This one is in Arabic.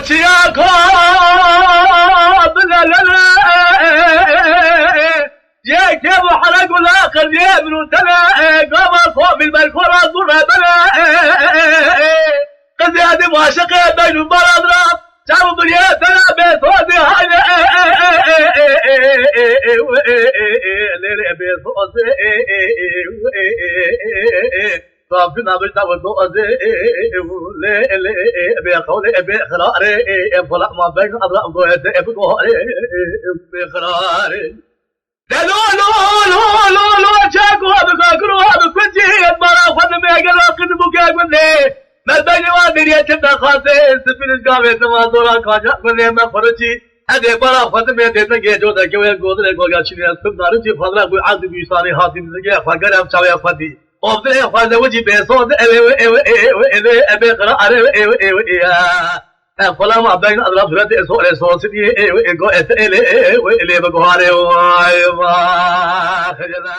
وشياكم لا لا لا جيك يا ابو حرق والاخر يمن وتلا قام فوق بالملكوره ضرب بلا قد هذه معشقه بين المراضرات شعب الدنيا تلا بيت ودي هذا بيت صافنا بالتوضؤ بقول بإخرار فلا ما بين أضرب بقول بإخرار لا لا لا لا لا لا جاكوا بكاكروا بكوجي المرا خد ما قال قد بكاكني ما بين وادي يتم خاطئ سفين القابة ما دورا كاجا كني ما فرجي هذا برا خد ما تنجي جودا كوي قدر قوغا شني سمارجي فضلا قوي عاد بيصاري حاتم نجي فقر ام شاوي فدي أوفي فاز وجي بيصود أبي قرأ فلا ما بين أضرب ثلاثة أسوأ سوسيتي إيجو إتلي إلي بقاري واي ما خجلا